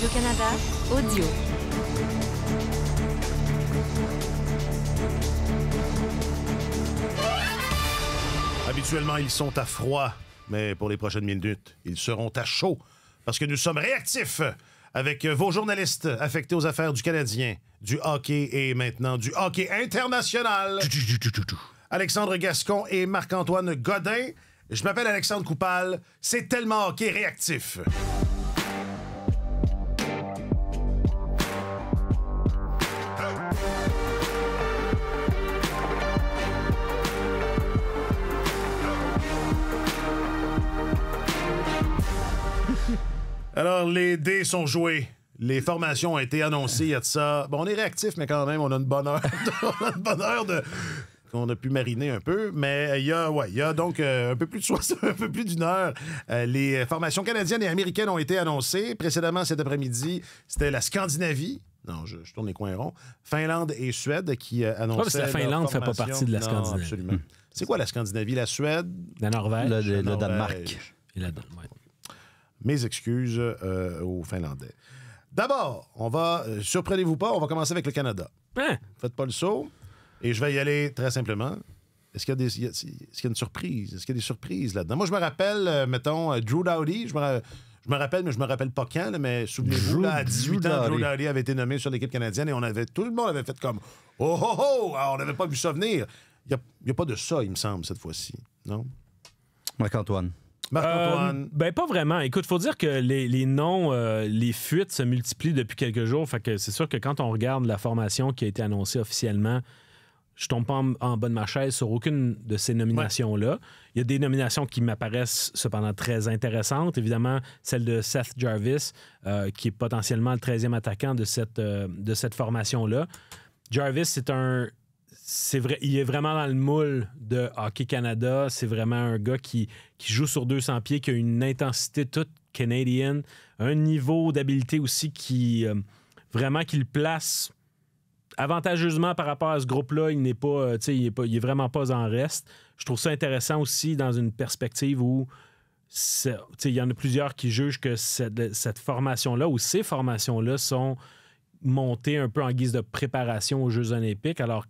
Radio-Canada Audio. Habituellement, ils sont à froid, mais pour les prochaines minutes, ils seront à chaud parce que nous sommes réactifs avec vos journalistes affectés aux affaires du Canadien, du hockey et maintenant du hockey international. Alexandre Gascon et Marc-Antoine Godin. Je m'appelle Alexandre Coupal. C'est tellement hockey réactif. Alors, les dés sont joués. Les formations ont été annoncées. Il y a de ça. Bon, on est réactif, mais quand même, on a une bonne heure. On a une bonne heure qu'on a pu mariner un peu. Mais il y a donc un peu plus de 60, un peu plus d'une heure. Les formations canadiennes et américaines ont été annoncées. Précédemment, cet après-midi, c'était la Scandinavie. Non, je tourne les coins ronds. Finlande et Suède qui annonçaient. Parce que la Finlande ne fait pas partie de la Scandinavie. Absolument. C'est quoi la Scandinavie? La Suède? La Norvège. Le Danemark. Et la Danemark. Mes excuses aux Finlandais. D'abord, on va, surprenez-vous pas, on va commencer avec le Canada. Hein? Faites pas le saut. Et je vais y aller très simplement. Est-ce qu'il y a une surprise? Est-ce qu'il y a des surprises là-dedans? Moi, je me rappelle, mettons, Drew Doughty. Je me rappelle, mais je me rappelle pas quand, là, mais souvenez-vous, là, à 18 ans, Drew Doughty avait été nommé sur l'équipe canadienne et tout le monde avait fait comme « Oh, oh, oh! » Alors, on n'avait pas vu ça venir. Il n'y a pas de ça, il me semble, cette fois-ci. Non? Marc-Antoine. Marc-Antoine. Pas vraiment. Écoute, faut dire que les noms, les fuites se multiplient depuis quelques jours. Fait que c'est sûr que quand on regarde la formation qui a été annoncée officiellement, je tombe pas en bas de ma chaise sur aucune de ces nominations-là. Ouais. Il y a des nominations qui m'apparaissent cependant très intéressantes. Évidemment, celle de Seth Jarvis, qui est potentiellement le 13e attaquant de cette formation-là. Jarvis, c'est vrai, il est vraiment dans le moule de Hockey Canada. C'est vraiment un gars qui joue sur 200 pieds, qui a une intensité toute canadienne, un niveau d'habileté aussi qui le place avantageusement par rapport à ce groupe-là. Il n'est pas, il est vraiment pas en reste. Je trouve ça intéressant aussi dans une perspective où il y en a plusieurs qui jugent que cette formation-là ou ces formations-là sont montées un peu en guise de préparation aux Jeux olympiques. Alors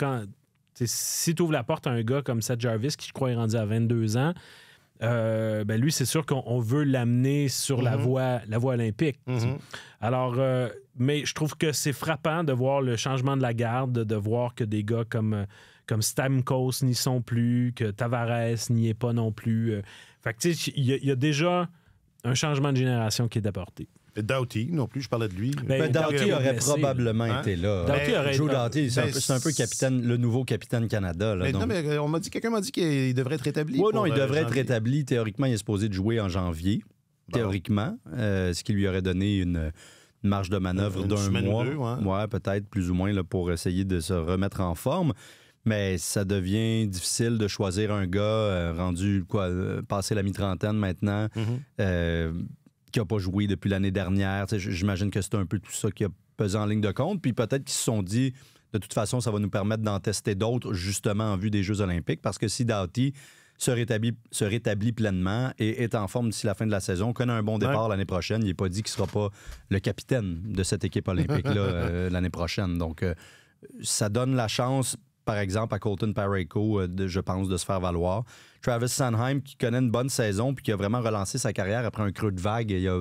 si tu ouvres la porte à un gars comme Seth Jarvis, qui je crois est rendu à 22 ans, lui, c'est sûr qu'on veut l'amener sur la voie olympique. Alors, mais je trouve que c'est frappant de voir le changement de la garde, de voir que des gars comme Stamkos n'y sont plus, que Tavares n'y est pas non plus. Fait que tu sais, il y a déjà un changement de génération qui est apporté. Doughty, non plus, je parlais de lui. Doughty aurait probablement été là. Joe Doughty, c'est un peu le nouveau capitaine Canada. Là, non, mais quelqu'un m'a dit qu'il devrait être rétabli. Oui, non, il devrait être rétabli. Théoriquement, il est supposé de jouer en janvier. Bon. Théoriquement. Ce qui lui aurait donné une marge de manœuvre d'un mois. Ouais, peut-être, plus ou moins, là, pour essayer de se remettre en forme. Mais ça devient difficile de choisir un gars rendu, passé la mi-trentaine maintenant, qui n'a pas joué depuis l'année dernière. J'imagine que c'est un peu tout ça qui a pesé en ligne de compte. Puis peut-être qu'ils se sont dit, de toute façon, ça va nous permettre d'en tester d'autres, justement en vue des Jeux olympiques. Parce que si Doughty se rétablit pleinement et est en forme d'ici la fin de la saison, connaît un bon départ l'année prochaine, il n'est pas dit qu'il ne sera pas le capitaine de cette équipe olympique-là l'année prochaine. Donc, ça donne la chance, par exemple, à Colton Parayko, je pense, de se faire valoir. Travis Sanheim, qui connaît une bonne saison puis qui a vraiment relancé sa carrière après un creux de vague il y a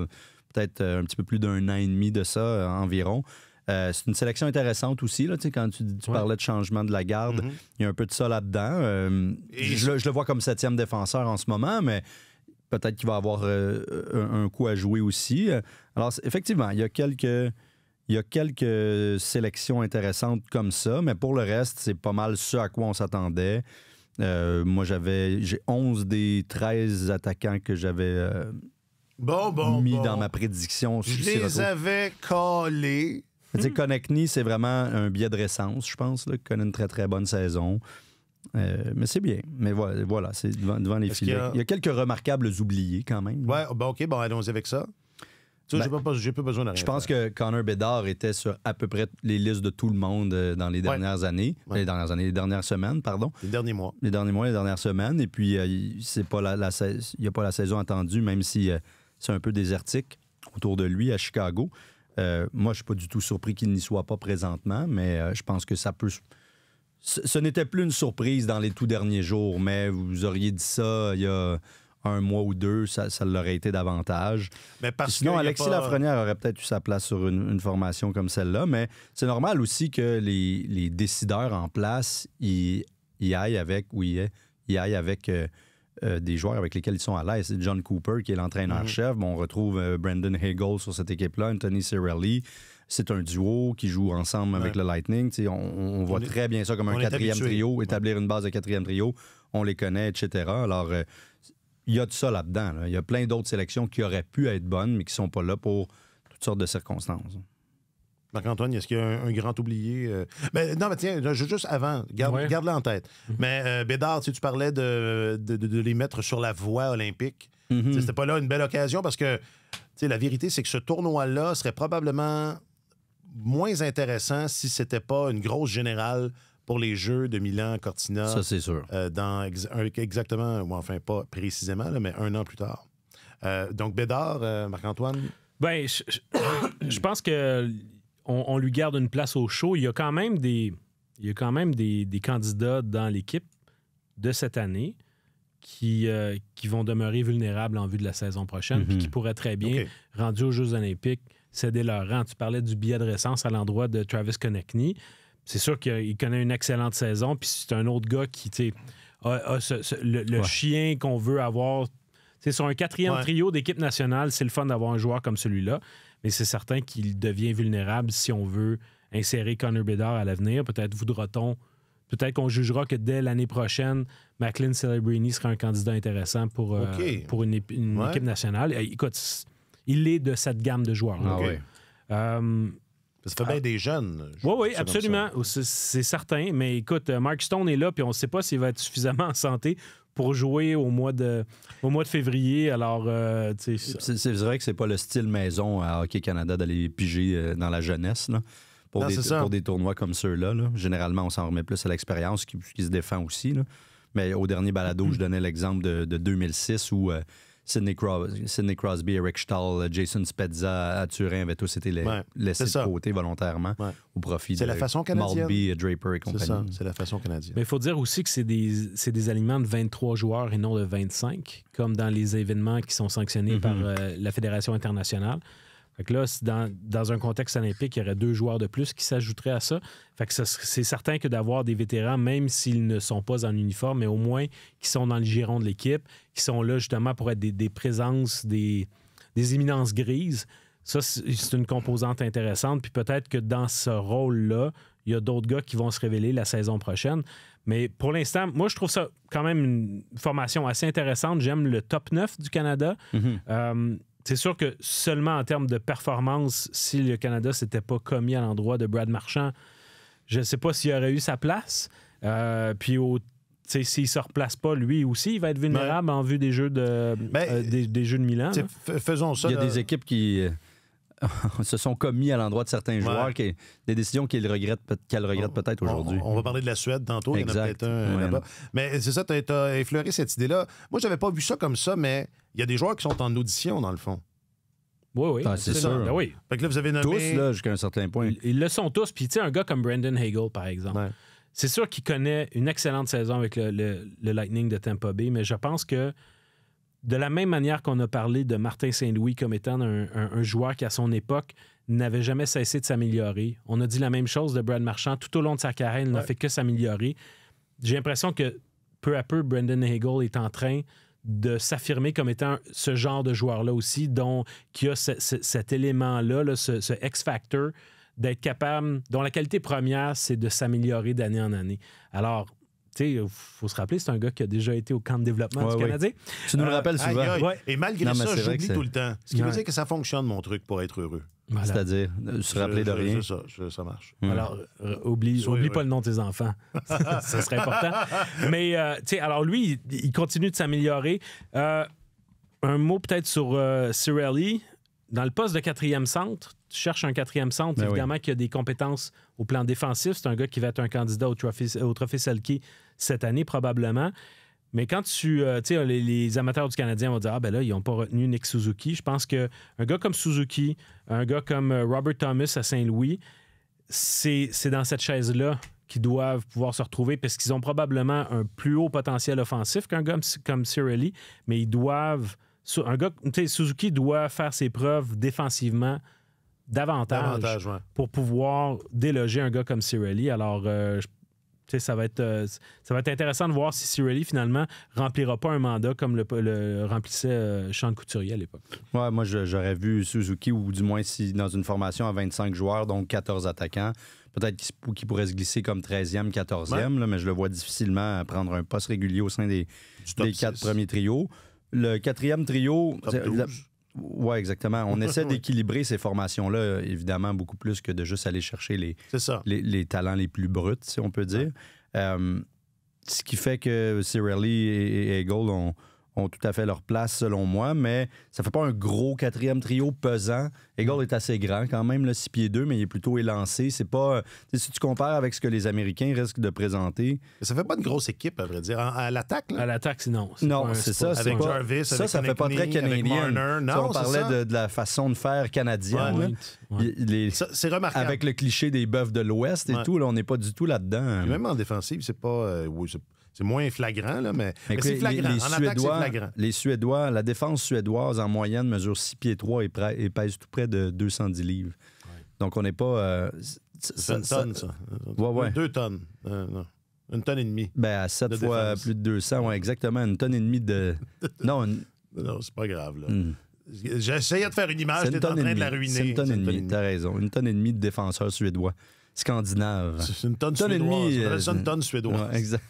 peut-être un petit peu plus d'un an et demi de ça environ. C'est une sélection intéressante aussi, là, quand tu parlais de changement de la garde. Il y a un peu de ça là-dedans. Je le vois comme 7e défenseur en ce moment, mais peut-être qu'il va avoir un coup à jouer aussi. Alors, effectivement, il y a quelques sélections intéressantes comme ça, mais pour le reste, c'est pas mal ce à quoi on s'attendait. Moi, j'ai 11 des 13 attaquants que j'avais mis dans ma prédiction. Je les avais collés. Konechny, c'est vraiment un billet de récence, je pense, là, qui connaît une très, très bonne saison. Mais c'est bien. Mais voilà, c'est devant les filets. Il y a quelques remarquables oubliés quand même. Ouais, OK, allons-y avec ça. J'ai pas besoin de rien. Je pense que Connor Bedard était sur à peu près les listes de tout le monde dans les dernières années. Les dernières semaines, pardon. Les derniers mois. Les dernières semaines. Et puis, il n'y a pas la saison attendue, même si c'est un peu désertique autour de lui à Chicago. Moi, je ne suis pas du tout surpris qu'il n'y soit pas présentement, mais je pense que ça peut... Ce n'était plus une surprise dans les tout derniers jours, mais vous auriez dit ça il y a 1 mois ou 2, ça l'aurait été davantage. Mais parce sinon, Alexis Lafrenière aurait peut-être eu sa place sur une formation comme celle-là, mais c'est normal aussi que les décideurs en place y aillent avec des joueurs avec lesquels ils sont à l'aise. C'est John Cooper qui est l'entraîneur-chef. Bon, on retrouve Brandon Hagel sur cette équipe-là, Anthony Cirelli. C'est un duo qui joue ensemble avec le Lightning. On voit très bien ça comme un 4e trio, établir une base de 4e trio. On les connaît, etc. Alors, il y a de ça là-dedans. Là. Il y a plein d'autres sélections qui auraient pu être bonnes, mais qui ne sont pas là pour toutes sortes de circonstances. Marc-Antoine, est-ce qu'il y a un grand oublié? Non, mais tiens, juste avant, garde-le en tête. Mais Bédard, tu parlais de les mettre sur la voie olympique. C'était pas là une belle occasion parce que la vérité, c'est que ce tournoi-là serait probablement moins intéressant si c'était pas une grosse générale pour les Jeux de Milan-Cortina. Ça, c'est sûr. Exactement, enfin pas précisément, là, mais 1 an plus tard. Donc, Bédard, Marc-Antoine? Ben, je pense que on lui garde une place au show. Il y a quand même des candidats dans l'équipe de cette année qui vont demeurer vulnérables en vue de la saison prochaine puis qui pourraient très bien, rendus aux Jeux olympiques, céder leur rang. Tu parlais du billet de récence à l'endroit de Travis Konecny. C'est sûr qu'il connaît une excellente saison, puis c'est un autre gars qui a le chien qu'on veut avoir. T'sais, sur un 4e trio d'équipe nationale, c'est le fun d'avoir un joueur comme celui-là, mais c'est certain qu'il devient vulnérable si on veut insérer Connor Bedard à l'avenir. Peut-être qu'on jugera que dès l'année prochaine, Macklin Celebrini sera un candidat intéressant pour une équipe nationale. Écoute, il est de cette gamme de joueurs-là. Ça fait bien des jeunes. Oui, absolument. C'est certain. Mais écoute, Mark Stone est là, puis on ne sait pas s'il va être suffisamment en santé pour jouer au mois de février. Alors, c'est vrai que c'est pas le style maison à Hockey Canada d'aller piger dans la jeunesse, là, pour des tournois comme ceux-là. Là. Généralement, on s'en remet plus à l'expérience qui se défend aussi. Là. Mais au dernier balado, je donnais l'exemple de 2006 où Sidney Crosby, Eric Stahl, Jason Spezza à Turin avaient tous été laissés de côté volontairement au profit de Maltby, Draper et compagnie. C'est ça, c'est la façon canadienne. Mais il faut dire aussi que c'est des alignements de 23 joueurs et non de 25, comme dans les événements qui sont sanctionnés par la Fédération internationale. Fait que là, dans un contexte olympique, il y aurait 2 joueurs de plus qui s'ajouteraient à ça. Fait que c'est certain que d'avoir des vétérans, même s'ils ne sont pas en uniforme, mais au moins qui sont dans le giron de l'équipe, qui sont là justement pour être des présences, des éminences grises, ça, c'est une composante intéressante. Puis peut-être que dans ce rôle-là, il y a d'autres gars qui vont se révéler la saison prochaine. Mais pour l'instant, moi, je trouve ça quand même une formation assez intéressante. J'aime le top 9 du Canada. C'est sûr que seulement en termes de performance, si le Canada ne s'était pas commis à l'endroit de Brad Marchand, je ne sais pas s'il aurait eu sa place. Puis s'il ne se replace pas, lui aussi, il va être vulnérable en vue des Jeux de, des Jeux de Milan. Faisons ça. Il y a des équipes qui se sont commis à l'endroit de certains joueurs, des décisions qu'elle regrette peut-être aujourd'hui. On va parler de la Suède tantôt. Il y en a peut-être un là-bas. Mais c'est ça, tu as effleuré cette idée-là. Moi, je n'avais pas vu ça comme ça, mais il y a des joueurs qui sont en audition, dans le fond. Oui. C'est sûr. Ben oui. Fait que là, vous avez nommé... Tous, là, jusqu'à un certain point. Ils le sont tous. Puis, tu sais, un gars comme Brandon Hagel, par exemple, c'est sûr qu'il connaît une excellente saison avec le Lightning de Tampa Bay, mais je pense que de la même manière qu'on a parlé de Martin Saint-Louis comme étant un joueur qui, à son époque, n'avait jamais cessé de s'améliorer. On a dit la même chose de Brad Marchand. Tout au long de sa carrière, il n'a fait que s'améliorer. J'ai l'impression que, peu à peu, Brandon Hagel est en train de s'affirmer comme étant ce genre de joueur-là aussi, qui a cet élément-là, ce X-Factor, d'être capable, dont la qualité première, c'est de s'améliorer d'année en année. Alors, tu sais, il faut se rappeler, c'est un gars qui a déjà été au camp de développement du Canadien. Tu nous le rappelles souvent. Et malgré ça, j'oublie tout le temps. Ce qui veut dire que ça fonctionne, mon truc, pour être heureux. Voilà. C'est-à-dire, se rappeler de rien. Ça marche. Alors, oublie pas le nom de tes enfants. Ça serait important. Mais, tu sais, alors lui, il continue de s'améliorer. Un mot peut-être sur Cirelli. Dans le poste de 4e centre, tu cherches un 4e centre, évidemment, qui a des compétences au plan défensif. C'est un gars qui va être un candidat au Trophée Selke cette année, probablement. Mais quand tu sais, les amateurs du Canadien vont dire, ah ben là, ils n'ont pas retenu Nick Suzuki. Je pense qu'un gars comme Suzuki, un gars comme Robert Thomas à Saint-Louis, c'est dans cette chaise-là qu'ils doivent pouvoir se retrouver parce qu'ils ont probablement un plus haut potentiel offensif qu'un gars comme Cirelli, mais ils doivent... Suzuki doit faire ses preuves défensivement davantage pour pouvoir déloger un gars comme Cirelli. Alors, ça va être intéressant de voir si Cirelli, finalement, remplira pas un mandat comme le remplissait Sean Couturier à l'époque. Ouais, moi, j'aurais vu Suzuki, ou du moins si dans une formation à 25 joueurs, donc 14 attaquants, peut-être qu'il pourrait se glisser comme 13e, 14e, là, mais je le vois difficilement prendre un poste régulier au sein des 4 premiers trios. Le 4e trio... Oui, exactement. On essaie d'équilibrer ces formations-là, évidemment, beaucoup plus que de juste aller chercher les talents les plus bruts, si on peut dire. Ce qui fait que Cirelli et Hagel ont tout à fait leur place, selon moi, mais ça fait pas un gros 4e trio pesant. Hagel est assez grand quand même, 6 pieds 2, mais il est plutôt élancé. C'est pas... Si tu compares avec ce que les Américains risquent de présenter... Ça fait pas une grosse équipe, à vrai dire. À l'attaque, là? À l'attaque, non. Non, c'est ça. Avec pas, Jarvis, ça fait pas très canadien. On parlait de la façon de faire canadienne. C'est remarquable. Avec le cliché des bœufs de l'Ouest et tout, là, on n'est pas du tout là-dedans. Même en défensive, c'est pas... c'est moins flagrant, là, mais c'est flagrant. En attaque, c'est flagrant. Les Suédois, la défense suédoise, en moyenne, mesure 6 pieds 3 et pèse tout près de 210 livres. Ouais. Donc, on n'est pas... c'est une tonne, ça. 2 tonnes. Non. 1 tonne et demie. À 7 fois plus de 200, ouais, exactement. 1 tonne et demie de... Non, c'est pas grave, là. J'essayais de faire une image, j'étais en train de la ruiner. C'est 1 tonne et demie, t'as raison. 1 tonne et demie de défenseurs suédois. Scandinaves. C'est une tonne suédoise. C'est une tonne suédoise. Ouais, exact.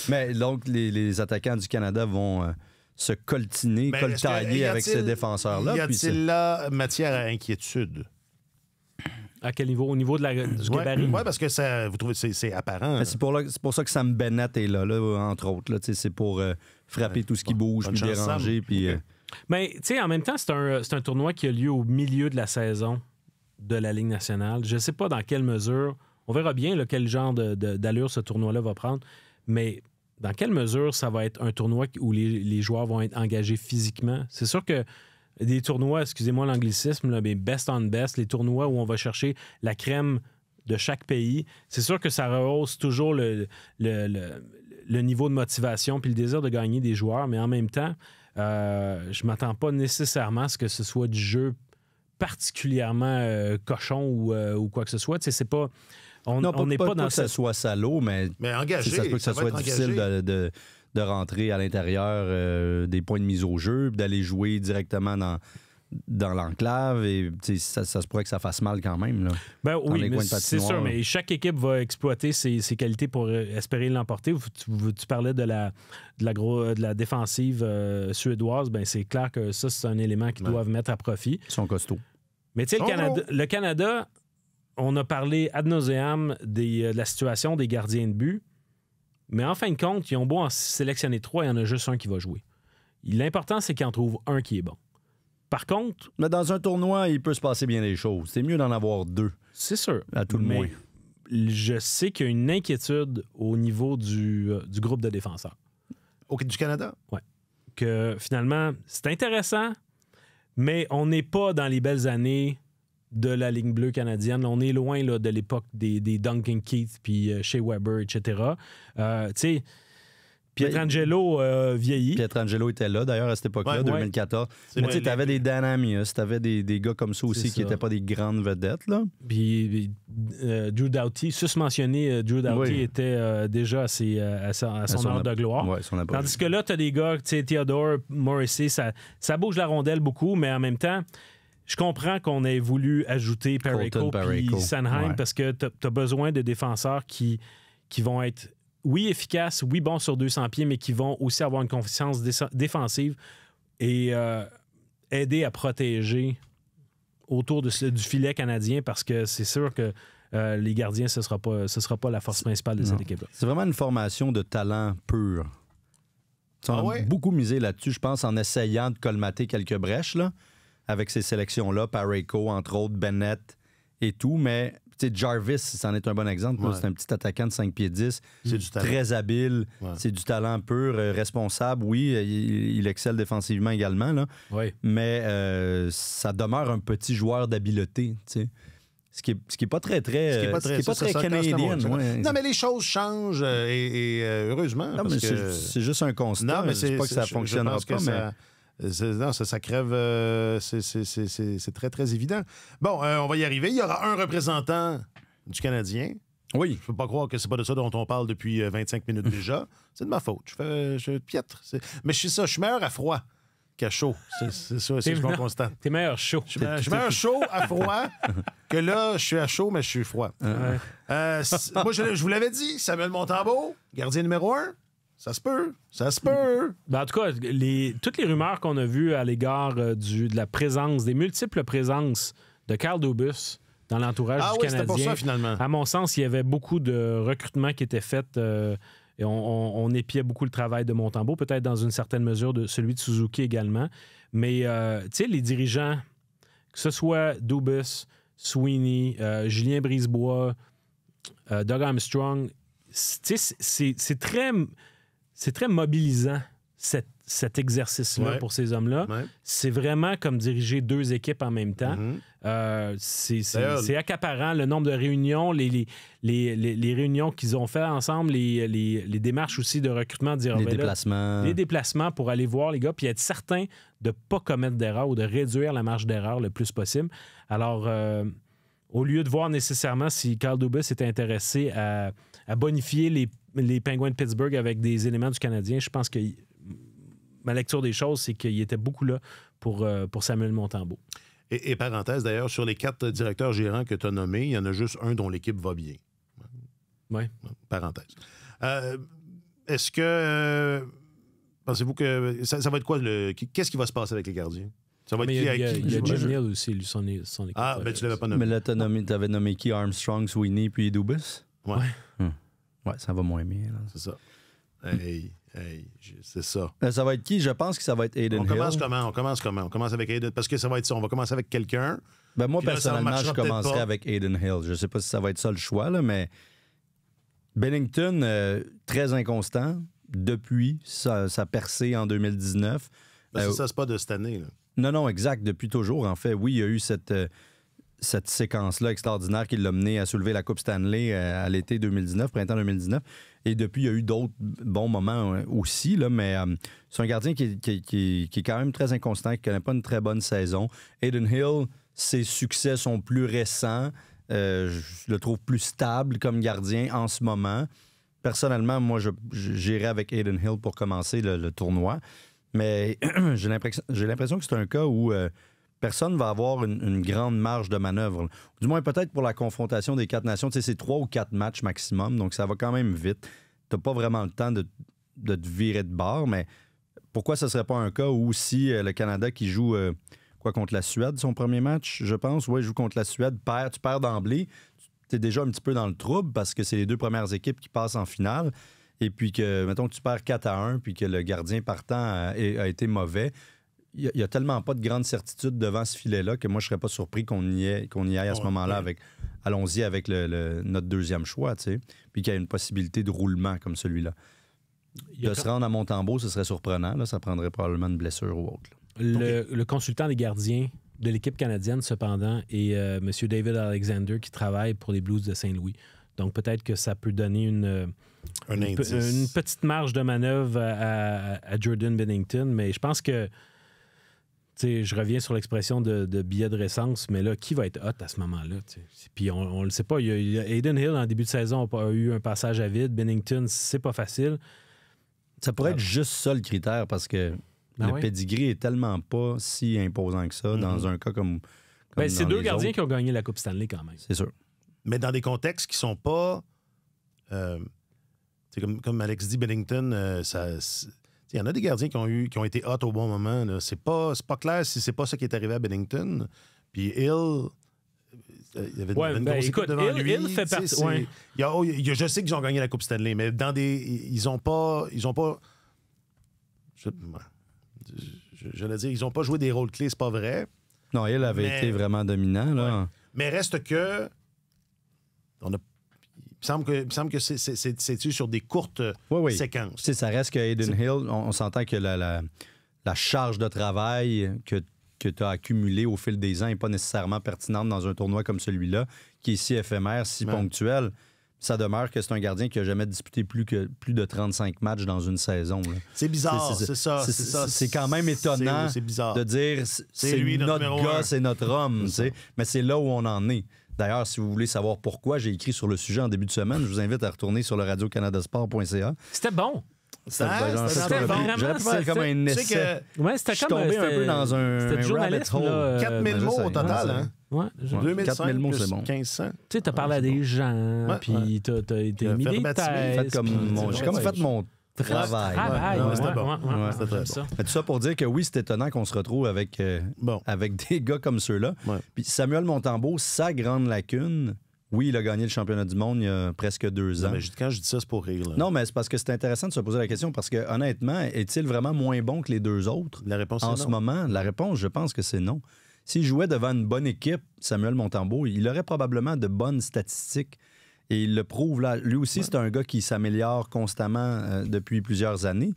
Mais donc, les attaquants du Canada vont se coltailler avec ces défenseurs-là. Y a-t-il là matière à inquiétude? À quel niveau? Au niveau du gabarit? Oui, parce que vous trouvez c'est apparent. C'est pour ça que Sam Bennett est là entre autres. Là, c'est pour frapper tout ce qui bouge, puis déranger. Puis, Mais en même temps, c'est un tournoi qui a lieu au milieu de la saison de la Ligue nationale. Je ne sais pas dans quelle mesure... On verra bien quel genre d'allure ce tournoi-là va prendre. Mais dans quelle mesure ça va être un tournoi où les joueurs vont être engagés physiquement? C'est sûr que des tournois, excusez-moi l'anglicisme, mais best on best, les tournois où on va chercher la crème de chaque pays, c'est sûr que ça rehausse toujours le niveau de motivation puis le désir de gagner des joueurs, mais en même temps, je m'attends pas nécessairement à ce que ce soit du jeu particulièrement cochon ou quoi que ce soit. C'est pas... On n'est pas dans que ça soit salaud, mais engagé. Ça se peut que ça soit difficile de rentrer à l'intérieur des points de mise au jeu, d'aller jouer directement dans l'enclave. Et ça se pourrait que ça fasse mal quand même. Là, oui, mais c'est sûr, mais chaque équipe va exploiter ses qualités pour espérer l'emporter. Tu parlais de la défensive suédoise. C'est clair que ça, c'est un élément qu'ils doivent mettre à profit. Ils sont costauds. Mais tu sais, le Canada... On a parlé ad nauseam de la situation des gardiens de but, mais en fin de compte, ils ont beau en sélectionner 3, il y en a juste un qui va jouer. L'important, c'est qu'ils en trouvent un qui est bon. Par contre... Mais dans un tournoi, il peut se passer bien des choses. C'est mieux d'en avoir 2. C'est sûr. À tout le moins. Je sais qu'il y a une inquiétude au niveau du groupe de défenseurs. Du Canada? Oui. Que finalement, c'est intéressant, mais on n'est pas dans les belles années de la ligne bleue canadienne. On est loin de l'époque des Duncan Keith puis Shea Weber, etc. Tu sais, Pietrangelo vieillit. Pietrangelo était là, d'ailleurs, à cette époque-là, 2014. Mais tu avais des Dan Amius, tu avais des gars comme ça aussi qui n'étaient pas des grandes vedettes. Là. Puis Drew Doughty, susmentionné, Drew Doughty était déjà à son heure de gloire. Ouais, tandis que là, tu as des gars, Theodore, Morrissey, ça bouge la rondelle beaucoup, mais en même temps, je comprends qu'on ait voulu ajouter Parayko et Sanheim parce que tu as besoin de défenseurs qui vont être, oui, efficaces, oui, bons sur 200 pieds, mais qui vont aussi avoir une confiance défensive et aider à protéger autour du filet canadien parce que c'est sûr que les gardiens, ce sera pas la force principale de cette équipe-là. C'est vraiment une formation de talent pur. On a beaucoup misé là-dessus, je pense, en essayant de colmater quelques brèches, là. Avec ces sélections-là, Parayko, entre autres, Bennett et tout, mais Jarvis, c'en est un bon exemple. C'est un petit attaquant de 5 pieds 10. C'est du talent. Très habile. C'est du talent pur, responsable. Oui, il excelle défensivement également. Là. Mais ça demeure un petit joueur d'habileté. Ce qui est pas très canadien. Non, mais les choses changent et heureusement. Non, c'est juste un constat. Non, mais c'est pas que ça fonctionnera pas. Ça crève. C'est très, très évident. Bon, on va y arriver. Il y aura un représentant du Canadien. Oui. Je peux pas croire que c'est pas de ça dont on parle depuis 25 minutes déjà. C'est de ma faute. Je piètre. Mais je suis meilleur à froid qu'à chaud. C'est ça, c'est ce qu'on constate. T'es meilleur chaud. Je suis meilleur chaud à froid que là, je suis à chaud, mais je suis froid. Moi, je vous l'avais dit, Samuel Montembeault, gardien numéro 1. Ça se peut. En tout cas, toutes les rumeurs qu'on a vues à l'égard de la présence, des multiples présences de Kyle Dubas dans l'entourage du Canadien. C'était pour ça, finalement. À mon sens, il y avait beaucoup de recrutements qui étaient faits et on épiait beaucoup le travail de Montembeault, peut-être dans une certaine mesure de celui de Suzuki également. Mais, tu sais, les dirigeants, que ce soit Dubas, Sweeney, Julien Brisebois, Doug Armstrong, c'est très mobilisant, cet exercice-là pour ces hommes-là. C'est vraiment comme diriger deux équipes en même temps. C'est accaparant, le nombre de réunions, les réunions qu'ils ont fait ensemble, les démarches aussi de recrutement, de dire, les déplacements pour aller voir les gars, puis être certain de ne pas commettre d'erreur ou de réduire la marge d'erreur le plus possible. Alors, au lieu de voir nécessairement si Kyle Dubas était intéressé à bonifier les Penguins de Pittsburgh avec des éléments du Canadien, je pense que ma lecture des choses, c'est qu'il était beaucoup là pour Samuel Montembeault. Et parenthèse, d'ailleurs, sur les 4 directeurs gérants que tu as nommés, il y en a juste un dont l'équipe va bien. Oui. Parenthèse. Est-ce que... pensez-vous que... Ça va être quoi? Qu'est-ce qui va se passer avec les gardiens? Ça va être il y a Jim Neal aussi, lui, son équipe. Ah, ben tu l'avais pas nommé. Mais là, tu avais nommé qui? Armstrong, Sweeney, puis Dubas? Ouais. Ouais, ça va moins bien. Là. C'est ça. C'est ça. Ça va être qui? Je pense que ça va être Adin Hill. On commence avec Adin, parce que ça va être ça. On va commencer avec quelqu'un. Ben moi, personnellement, je commencerai avec Adin Hill. Je sais pas si ça va être ça le choix, là, mais Binnington, très inconstant depuis sa percée en 2019. Ça, c'est pas de cette année. Là. Non, exact. Depuis toujours, en fait. Oui, il y a eu cette séquence-là extraordinaire qui l'a mené à soulever la Coupe Stanley à l'été 2019, printemps 2019. Et depuis, il y a eu d'autres bons moments aussi, là, mais c'est un gardien qui est quand même très inconstant, qui ne connaît pas une très bonne saison. Adin Hill, ses succès sont plus récents. Je le trouve plus stable comme gardien en ce moment. Personnellement, moi, j'irais avec Adin Hill pour commencer le tournoi. Mais j'ai l'impression que c'est un cas où personne ne va avoir une grande marge de manœuvre. Du moins, peut-être pour la confrontation des 4 nations. Tu sais, c'est 3 ou 4 matchs maximum, donc ça va quand même vite. Tu n'as pas vraiment le temps de te virer de bord, mais pourquoi ce ne serait pas un cas où si le Canada qui joue contre la Suède, son premier match, je pense, il joue contre la Suède, tu perds d'emblée, tu es déjà un petit peu dans le trouble parce que c'est les 2 premières équipes qui passent en finale. Et puis que, mettons que tu perds 4-1, puis que le gardien partant a été mauvais, il n'y a tellement pas de grande certitude devant ce filet-là que moi, je ne serais pas surpris qu'on y aille à ce moment-là. Allons-y avec notre deuxième choix, tu sais. Puis qu'il y ait une possibilité de roulement comme celui-là. Se rendre à Montembeault, ce serait surprenant. Là, ça prendrait probablement une blessure ou autre. Le consultant des gardiens de l'équipe canadienne, cependant, est M. David Alexander, qui travaille pour les Blues de Saint-Louis. Donc, peut-être que ça peut donner une petite marge de manœuvre à Jordan Binnington, mais je pense que je reviens sur l'expression de billet de récence, mais là, qui va être hot à ce moment-là? T'sais? Puis on le sait pas. Adin Hill, en début de saison, a eu un passage à vide. Binnington, c'est pas facile. Ça pourrait être juste ça le critère, parce que le pedigree est tellement pas si imposant que ça dans un cas comme c'est 2 gardiens autres qui ont gagné la Coupe Stanley quand même. C'est sûr. Mais dans des contextes qui sont pas... comme Alex dit, Binnington, il y en a des gardiens qui ont été hot au bon moment. Là. C'est pas clair si c'est pas ça qui est arrivé à Binnington. Puis Hill... il y avait une grosse équipe devant lui. Hill fait partie... je sais qu'ils ont gagné la Coupe Stanley, mais dans ils ont pas... J'allais dire, ils n'ont pas joué des rôles clés, c'est pas vrai. Non, Hill avait été vraiment dominant. Là. Ouais. Mais reste que... Il me semble que c'est sur des courtes séquences. Tu sais, ça reste que Hayden Hill, on s'entend que la charge de travail que tu as accumulée au fil des ans n'est pas nécessairement pertinente dans un tournoi comme celui-là, qui est si éphémère, si ponctuel. Ça demeure que c'est un gardien qui n'a jamais disputé plus de 35 matchs dans une saison. Là. C'est bizarre, c'est ça. C'est quand même étonnant de dire c'est lui notre gars, c'est notre homme. Mais c'est là où on en est. D'ailleurs, si vous voulez savoir pourquoi, j'ai écrit sur le sujet en début de semaine. Je vous invite à retourner sur le radiocanadasport.ca. C'était bon. J'aurais pu faire comme un essai. C'était comme tombé un peu dans un rabbit hole. 4000 mots au total, hein? Ouais, 4000 mots, c'est bon. 1500. Tu sais, t'as parlé à des gens, puis t'as mis des thèses. J'ai comme fait mon travail. C'était bon. C'était très bon. Tout ça pour dire que oui, c'est étonnant qu'on se retrouve avec des gars comme ceux-là. Puis Samuel Montembeault, sa grande lacune... Oui, il a gagné le championnat du monde il y a presque 2 ans. Non, mais quand je dis ça, c'est pour rire. Là. Non, mais c'est parce que c'est intéressant de se poser la question parce que, honnêtement, est-il vraiment moins bon que les deux autres? La réponse en ce moment, la réponse, je pense que c'est non. S'il jouait devant une bonne équipe, Samuel Montembeault, il aurait probablement de bonnes statistiques. Et il le prouve là. Lui aussi, c'est un gars qui s'améliore constamment depuis plusieurs années.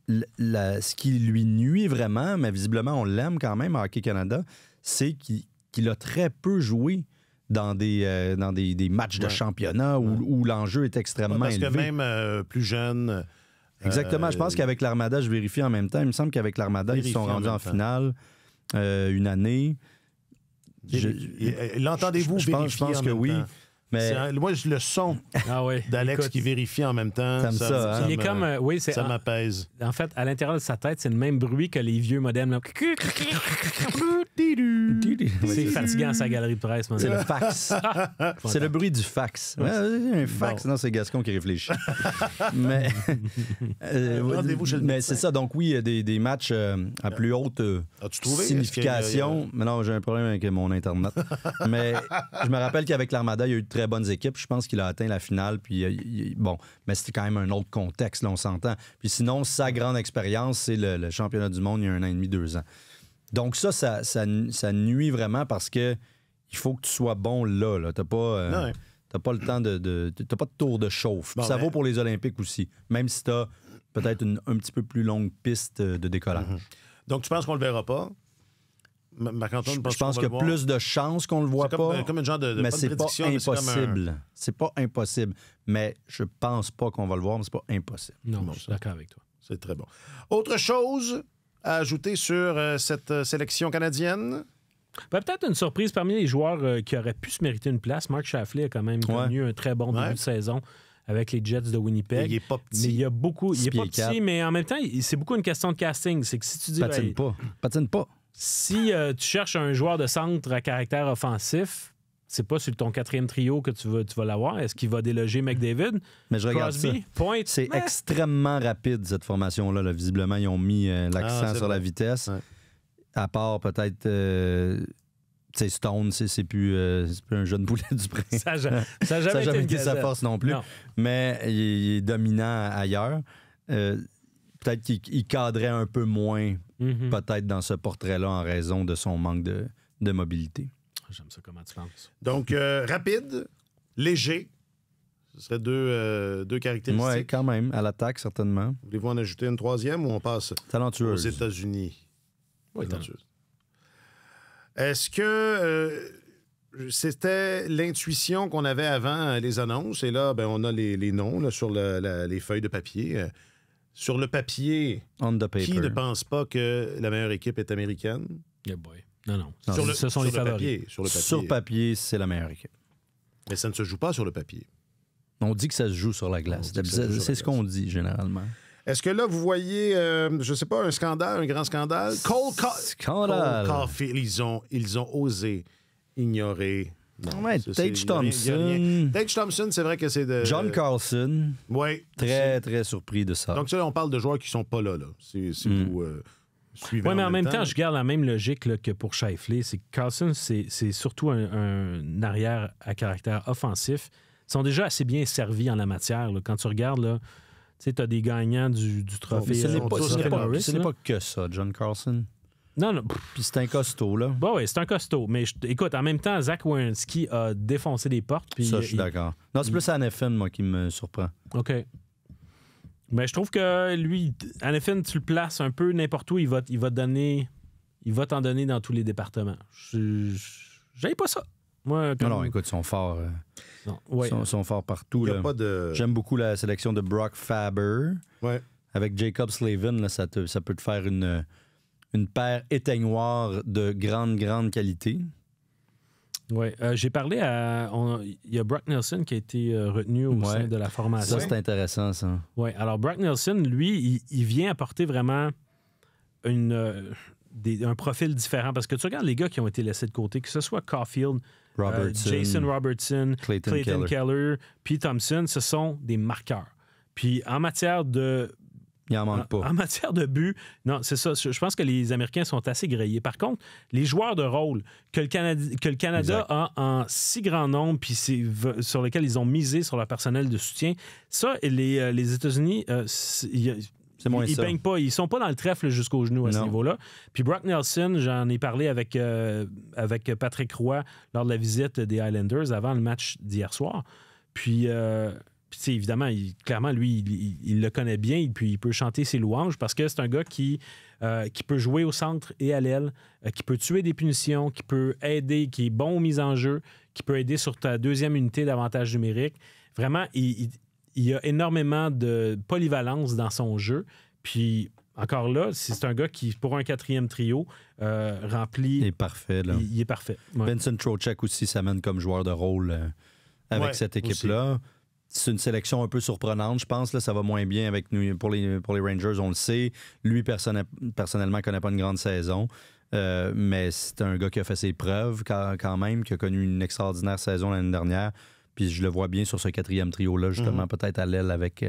Ce qui lui nuit vraiment, mais visiblement, on l'aime quand même à Hockey Canada, c'est qu'il a très peu joué dans des matchs de championnat où l'enjeu est extrêmement élevé. Parce que même plus jeune... Exactement. Je pense qu'avec l'Armada, je vérifie en même temps. Il me semble qu'avec l'Armada, ils sont rendus en finale une année. L'entendez-vous vérifier je pense que oui. Mais moi, le son d'Alex qui vérifie en même temps, ça m'apaise. En fait, à l'intérieur de sa tête, c'est le même bruit que les vieux modems. Là. C'est fatigant, sa galerie de presse. C'est le fax. C'est le bruit du fax. Un fax, non, c'est Gascon qui réfléchit. Mais c'est ça. Donc oui, des matchs à plus haute signification. Mais non, j'ai un problème avec mon Internet. Mais je me rappelle qu'avec l'Armada, il y a eu de très bonnes équipes. Je pense qu'il a atteint la finale. Puis mais c'était quand même un autre contexte, là, on s'entend. Puis sinon, sa grande expérience, c'est le championnat du monde il y a 1 an et demi, 2 ans. Donc ça nuit vraiment parce que il faut que tu sois bon là. T'as pas le temps t'as pas de tour de chauffe. Ça vaut pour les Olympiques aussi, même si t'as peut-être un petit peu plus longue piste de décollage. Donc tu penses qu'on le verra pas? Je pense qu'il y a plus de chances qu'on le voit pas. Comme une genre de mais c'est pas impossible. C'est pas impossible. Mais je pense pas qu'on va le voir, mais c'est pas impossible. Non, je suis d'accord avec toi. C'est très bon. Autre chose à ajouter sur cette sélection canadienne? Peut-être une surprise parmi les joueurs qui auraient pu se mériter une place. Mark Shafley a quand même connu un très bon début de saison avec les Jets de Winnipeg. Il est pas petit. Mais il y a beaucoup. Il est pas petit, mais en même temps, c'est beaucoup une question de casting. C'est que si tu dis. Patine pas. Si tu cherches un joueur de centre à caractère offensif, c'est pas sur ton 4e trio que tu vas l'avoir. Est-ce qu'il va déloger McDavid? Mais je regarde Crosby, ça. Point. C'est extrêmement rapide, cette formation-là. Là. Visiblement, ils ont mis l'accent sur la vitesse. Ouais. À part peut-être... Stone, c'est plus un jeune poulet du printemps. Ça n'a jamais été sa force non plus. Non. Mais il est dominant ailleurs. Peut-être qu'il cadrait un peu moins, peut-être, dans ce portrait-là en raison de son manque de mobilité. J'aime ça, comment tu penses? Donc, rapide, léger. Ce serait deux caractéristiques. Oui, quand même. À l'attaque, certainement. Voulez-vous en ajouter une troisième ou on passe talentueuse aux États-Unis? Oui, talentueuse. Est-ce que c'était l'intuition qu'on avait avant les annonces? Et là, on a les noms là, sur les feuilles de papier. Sur le papier, qui ne pense pas que la meilleure équipe est américaine? Yeah boy. Non. Ce sont les favoris. Sur papier, c'est la meilleure équipe. Mais ça ne se joue pas sur le papier. On dit que ça se joue sur la glace. C'est ce qu'on dit, généralement. Est-ce que là, vous voyez, je ne sais pas, un scandale, un grand scandale? Cole Caulfield, ils ont osé ignorer... Tage Thompson. Tage Thompson, c'est vrai que c'est de... John Carlson. Oui. Très, très surpris de ça. Donc, on parle de joueurs qui ne sont pas là. Si vous suivez. Oui, mais en même temps, je garde la même logique là, que pour Scheifele. C'est que Carlson, c'est surtout un arrière à caractère offensif. Ils sont déjà assez bien servis en la matière. Là. Quand tu regardes, là, tu as des gagnants du trophée. Ce n'est pas que ça, John Carlson. Non. Puis c'est un costaud, là. Bon, oui, c'est un costaud. Mais écoute, en même temps, Zach Werenski a défoncé des portes. Puis ça, je suis d'accord. Non, c'est plus Hanifin, moi, qui me surprend. OK. Mais je trouve que lui, Hanifin, tu le places un peu n'importe où, il va t'en donner dans tous les départements. J'aille pas ça. Moi, Non, écoute, ils sont forts. Sont forts partout. Là. J'aime beaucoup la sélection de Brock Faber. Ouais. Avec Jacob Slavin, là, ça peut te faire une paire éteignoire de grande qualité. Oui. J'ai parlé il y a Brock Nelson qui a été retenu au sein de la formation. Ça, c'est intéressant, ça. Oui. Alors, Brock Nelson, lui, il vient apporter vraiment un profil différent. Parce que tu regardes les gars qui ont été laissés de côté, que ce soit Caulfield, Jason Robertson, Clayton Keller, puis Thompson, ce sont des marqueurs. Puis en matière de... Il en manque pas. En matière de but, non, c'est ça. Je pense que les Américains sont assez grillés. Par contre, les joueurs de rôle que le Canada a en si grand nombre, puis sur lesquels ils ont misé sur leur personnel de soutien, ça, les États-Unis, ils baignent pas. Ils sont pas dans le trèfle jusqu'au genou à ce niveau-là. Puis Brock Nelson, j'en ai parlé avec Patrick Roy lors de la visite des Highlanders avant le match d'hier soir. Puis évidemment, clairement, lui, il le connaît bien, puis il peut chanter ses louanges parce que c'est un gars qui peut jouer au centre et à l'aile, qui peut tuer des punitions, qui peut aider, qui est bon aux mises en jeu, qui peut aider sur ta deuxième unité d'avantage numérique. Vraiment, il y a énormément de polyvalence dans son jeu. Puis, encore là, c'est un gars qui, pour un quatrième trio, remplit... Il est parfait, là. Il est parfait. Ouais. Vincent Trocheck aussi s'amène comme joueur de rôle avec cette équipe-là. Aussi. C'est une sélection un peu surprenante, je pense. Là, ça va moins bien avec nous. Pour les Rangers, on le sait. Lui, personnellement, ne connaît pas une grande saison. Mais c'est un gars qui a fait ses preuves quand même, qui a connu une extraordinaire saison l'année dernière. Puis je le vois bien sur ce quatrième trio-là, justement, peut-être à l'aile avec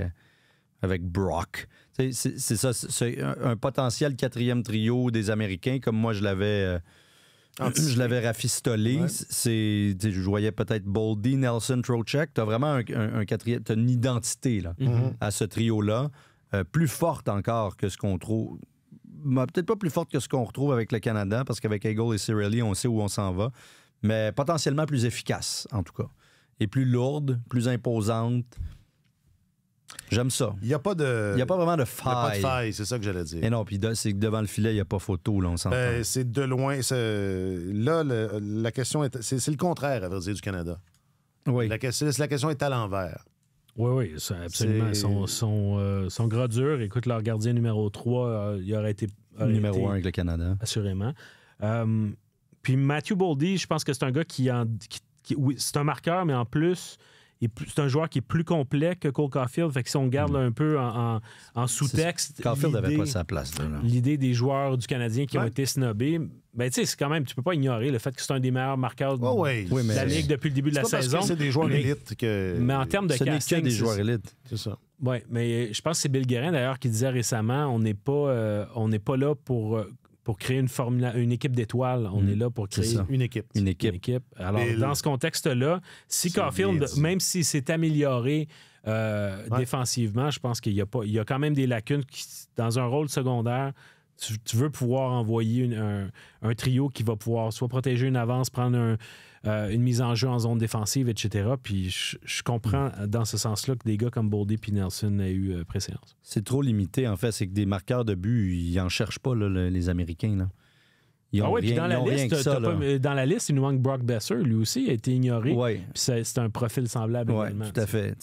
Brock. C'est ça, c'est un potentiel quatrième trio des Américains, comme moi je l'avais rafistolé. Ouais. Je voyais peut-être Boldy, Nelson, Trocheck. Tu as vraiment un quatrième, tu as une identité là, à ce trio-là, plus forte encore que ce qu'on trouve. Peut-être pas plus forte que ce qu'on retrouve avec le Canada, parce qu'avec Hagel et Cirelli, on sait où on s'en va, mais potentiellement plus efficace, en tout cas. Et plus lourde, plus imposante. J'aime ça. Il n'y a pas vraiment de faille. Il n'y a pas de faille, c'est ça que j'allais dire. Et non, puis c'est que devant le filet, il n'y a pas photo, là, on s'entend. C'est de loin. Là, la question est... C'est le contraire, à vrai dire, du Canada. Oui. La question est à l'envers. Oui, absolument. Son gras dur. Écoute, leur gardien numéro 3, il aurait été... numéro 1 avec le Canada. Assurément. Puis Matthew Boldy, je pense que c'est un gars qui oui, c'est un marqueur, mais en plus... c'est un joueur qui est plus complet que Cole Caulfield. Fait que si on regarde là, un peu en sous-texte... Caulfield n'avait pas sa place. Là. L'idée des joueurs du Canadien qui ont été snobés, ben, tu sais, c'est quand même... Tu peux pas ignorer le fait que c'est un des meilleurs marqueurs de la Ligue depuis le début de la saison. C'est des joueurs élites que... Mais en termes de casting... Ce n'est que des joueurs élites. C'est ça. Oui, mais je pense que c'est Bill Guérin, d'ailleurs, qui disait récemment, on n'est pas là pour créer une équipe d'étoiles. On est là pour créer une équipe. Une équipe. Alors, dans ce contexte-là, si Caulfield, même s'il s'est amélioré défensivement, je pense qu'il y a quand même des lacunes dans un rôle secondaire. Tu veux pouvoir envoyer un trio qui va pouvoir soit protéger une avance, prendre une mise en jeu en zone défensive, etc. Puis je comprends dans ce sens-là que des gars comme Boldy et Nelson aient eu préséance. C'est trop limité, en fait. C'est que des marqueurs de but, ils n'en cherchent pas, là, les Américains. Là. Dans la liste, il nous manque Brock Besser. Lui aussi a été ignoré. Ouais. Puis c'est un profil semblable également. Oui, tout à fait.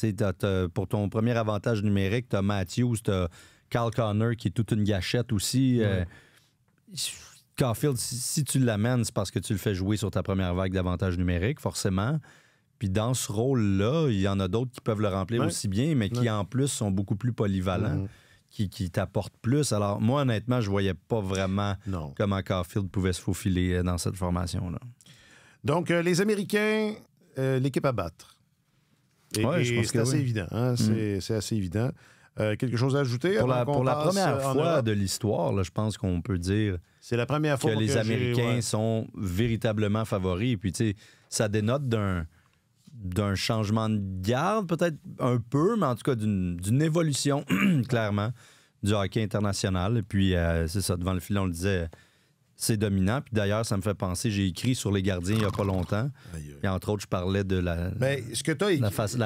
Pour ton premier avantage numérique, tu as Matthews, tu as Kyle Connor qui est toute une gâchette aussi. Ouais. Caulfield, si tu l'amènes, c'est parce que tu le fais jouer sur ta première vague d'avantage numérique, forcément. Puis dans ce rôle-là, il y en a d'autres qui peuvent le remplir aussi bien, mais qui en plus sont beaucoup plus polyvalents, qui t'apportent plus. Alors moi, honnêtement, je voyais pas vraiment comment Caulfield pouvait se faufiler dans cette formation-là. Donc, les Américains, l'équipe à battre. Et je pense que c'est assez évident. Hein? C'est assez évident. Quelque chose à ajouter? Pour la première fois de l'histoire, là, je pense qu'on peut dire c'est la première fois que les Américains sont véritablement favoris. Et puis, tu sais, ça dénote d'un changement de garde, peut-être un peu, mais en tout cas d'une évolution, clairement, du hockey international. Et puis, c'est ça, devant le filet, on le disait, c'est dominant. Puis d'ailleurs, ça me fait penser, j'ai écrit sur les gardiens il n'y a pas longtemps. Et entre autres, je parlais de la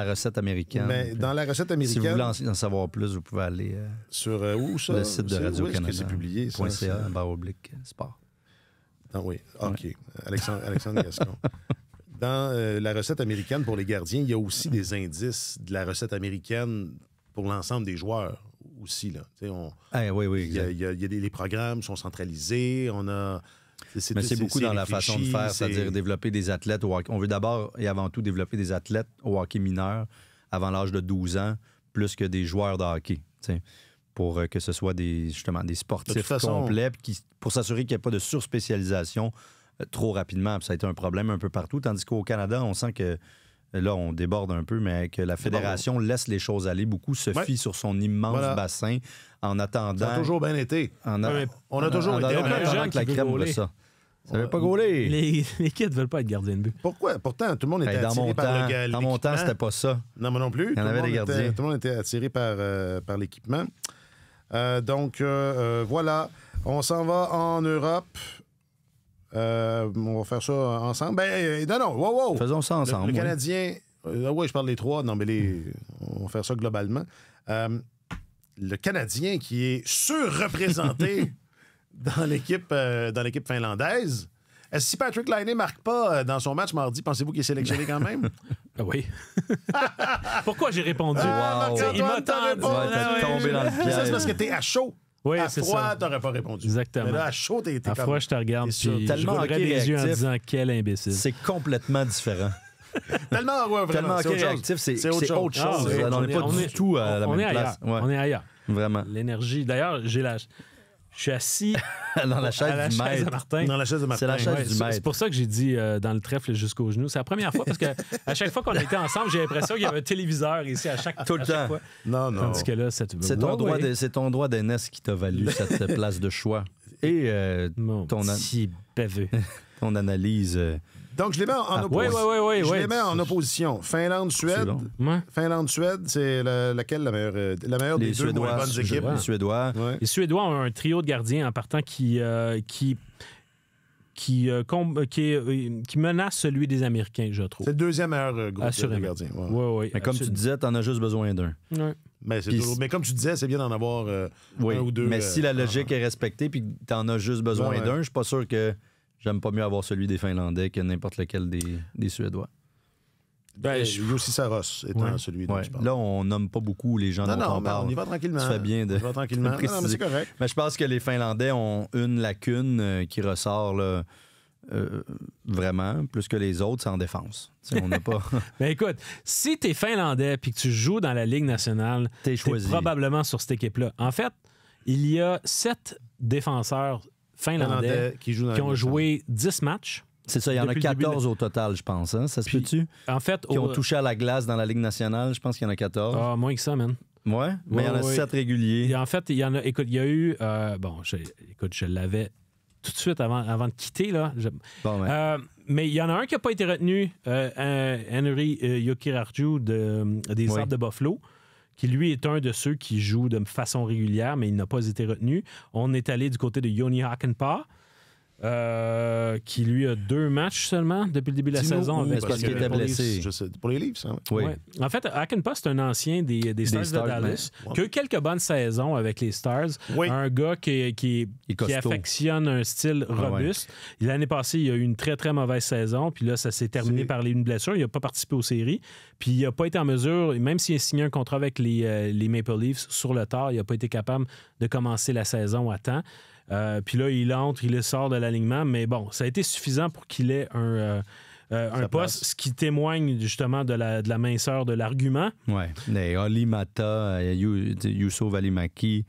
recette américaine. Mais dans la recette américaine... Si vous voulez en savoir plus, vous pouvez aller sur où ça? Le site de Radio-Canada. Où est-ce que c'est publié? .ca/sport. Ah oui, OK. Ouais. Alexandre Gascon. Dans la recette américaine pour les gardiens, il y a aussi des indices de la recette américaine pour l'ensemble des joueurs aussi. Là. Oui, exact. Les programmes sont centralisés, on a... Mais c'est beaucoup dans la façon de faire, c'est-à-dire développer des athlètes au hockey. On veut d'abord et avant tout développer des athlètes au hockey mineur avant l'âge de 12 ans, plus que des joueurs de hockey, pour que ce soit des sportifs complets, pour s'assurer qu'il n'y ait pas de surspécialisation trop rapidement. Puis ça a été un problème un peu partout, tandis qu'au Canada, on sent que là, on déborde un peu, mais que la fédération laisse les choses aller. Beaucoup se fient sur son immense bassin en attendant... Ça a toujours bien été. On a toujours été... que la crème de ça. Ça ne veut pas gauler. Les kids ne veulent pas être gardiens de but. Pourquoi? Pourtant, tout le monde était attiré par l'équipement. Dans mon temps, c'était pas ça. Non, moi non plus. Il y en avait des gardiens. Tout le monde était attiré par l'équipement. Donc, voilà. On s'en va en Europe. On va faire ça ensemble. Wow. Faisons ça ensemble. Le Canadien... oui, je parle des trois. Non, mais on va faire ça globalement. Le Canadien qui est surreprésenté dans l'équipe finlandaise. Est-ce que si Patrick Laine ne marque pas dans son match mardi, pensez-vous qu'il est sélectionné quand même? Oui. Pourquoi j'ai répondu? Il m'a tombé dans le piège. Ça, c'est parce que t'es à chaud. Oui, à c'est froid, ça. T'aurais pas répondu. Exactement. Mais là, à chaud, t'es à froid, je te regarde, puis tellement je rouvrais les yeux en disant quel imbécile. C'est complètement différent. Tellement réactif, c'est autre chose. On n'est pas du tout à la même place. On est ailleurs. Vraiment. L'énergie. D'ailleurs, je suis assis dans la chaise du maître. De Martin. Dans la chaise de Martin. C'est la chaise du maître. C'est pour ça que j'ai dit dans le trèfle jusqu'au genou. C'est la première fois parce qu'à chaque fois qu'on était ensemble, j'ai l'impression qu'il y avait un téléviseur ici à chaque fois. Non. Tandis que là, c'est ton droit d'aînesse qui t'a valu cette place de choix. Et ton analyse. Donc, je les mets en opposition. Je les mets en opposition. Finlande-Suède. Finlande-Suède, c'est laquelle la meilleure des deux moins bonnes équipes? Les Suédois. Les Suédois ont un trio de gardiens en partant qui menace celui des Américains, je trouve. C'est le deuxième meilleur groupe de gardiens. Oui. Mais comme tu disais, t'en as juste besoin d'un. Ouais. Mais comme tu disais, c'est bien d'en avoir un ou deux. Mais si la logique est respectée puis que t'en as juste besoin d'un, je suis pas sûr que j'aime pas mieux avoir celui des Finlandais que n'importe lequel des Suédois. Jussi Saros étant celui dont je parle. Là, on nomme pas beaucoup les gens dont on parle. On y va tranquillement. Tu fais bien de tranquillement. Non, mais c'est correct. Mais je pense que les Finlandais ont une lacune qui ressort là, vraiment, plus que les autres, c'est en défense. On n'a pas... Mais écoute, si t'es Finlandais puis que tu joues dans la Ligue nationale, t'es probablement sur cette équipe-là. En fait, il y a 7 défenseurs finlandais qui ont joué 10 matchs. C'est ça, il y en a 14 au total, je pense. Hein? Ça se peut-tu? En fait, qui ont touché à la glace dans la Ligue nationale, je pense qu'il y en a 14. Ah, moins que ça, man. Ouais, mais il y en a 7 réguliers. Et en fait, il y en a... Écoute, il y a eu... je l'avais tout de suite avant de quitter, là. Mais il y en a un qui n'a pas été retenu, Henry Jokirarju des Sabres de Buffalo, qui lui est un de ceux qui jouent de façon régulière, mais il n'a pas été retenu. On est allé du côté de Joni Hakanpää, qui lui a 2 matchs seulement depuis le début de la saison. Parce qu'il était blessé. Pour les Leafs, hein? Oui. Ouais. En fait, Hakanpää, c'est un ancien des Stars de Dallas, qui a eu quelques bonnes saisons avec les Stars. Oui. Un gars qui affectionne un style robuste. L'année passée, il a eu une très, très mauvaise saison. Puis là, ça s'est terminé par une blessure. Il n'a pas participé aux séries. Puis il n'a pas été en mesure, même s'il a signé un contrat avec les Maple Leafs sur le tard, il n'a pas été capable de commencer la saison à temps. Puis là, il sort de l'alignement, mais bon, ça a été suffisant pour qu'il ait un poste, ce qui témoigne justement de la minceur de l'argument. Oui, Olli Mata, Juuso Välimäki,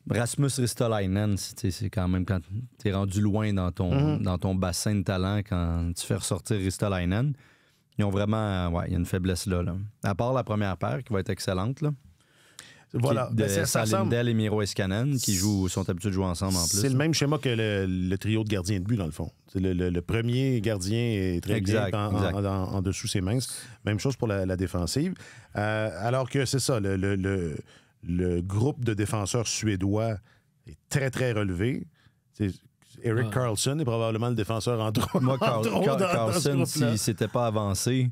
Rasmus Ristolainen, c'est quand même quand tu es rendu loin dans ton bassin de talent quand tu fais ressortir Ristolainen. Ils ont vraiment, il y a une faiblesse là. À part la première paire qui va être excellente, là. Voilà. Lindell et Miro Heiskanen qui sont habitués de jouer ensemble en plus. C'est le même schéma que le trio de gardiens de but, dans le fond. Le premier gardien est très bien en dessous ses mains. Même chose pour la défensive. Alors que c'est ça, le groupe de défenseurs suédois est très, très relevé. Eric Carlson est probablement le défenseur en trop. Moi, Carlson, s'il ne s'était pas avancé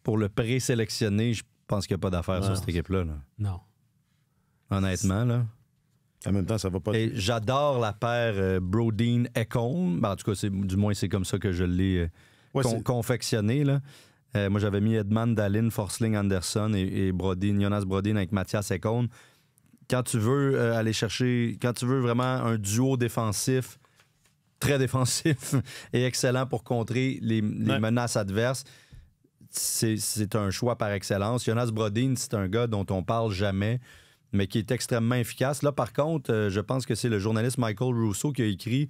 pour le présélectionner, je pense qu'il n'y a pas d'affaire sur cette équipe-là. Là. Non. Honnêtement, là. En même temps, ça va pas... Et j'adore la paire Brodin-Ekholm. Ben, en tout cas, du moins, c'est comme ça que je l'ai confectionné. Là. Moi, j'avais mis Edman, Dahlin, Forsling, Anderson et Jonas Brodin avec Mathias Ekholm. Quand tu veux aller chercher... Quand tu veux vraiment un duo défensif, très défensif et excellent pour contrer les menaces adverses, c'est un choix par excellence. Jonas Brodin, c'est un gars dont on parle jamais, mais qui est extrêmement efficace. Là, par contre, je pense que c'est le journaliste Michael Russo qui a écrit,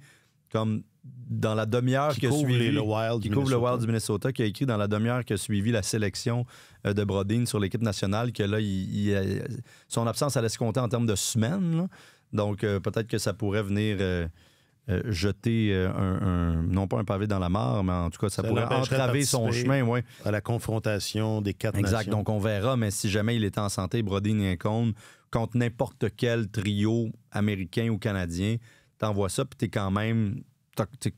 comme dans la demi-heure qui couvre le Wild du Minnesota, qui a écrit dans la demi-heure qui a suivi la sélection de Brodin sur l'équipe nationale, que là, son absence allait se compter en termes de semaines. Là. Donc, peut-être que ça pourrait venir jeter non pas un pavé dans la mare, mais en tout cas, ça pourrait entraver son chemin. Ouais. À la confrontation des 4 nations. Exact, donc on verra, mais si jamais il était en santé, Brodin et Ekholm, contre n'importe quel trio américain ou canadien, t'envoies ça, puis t'es quand même... T'es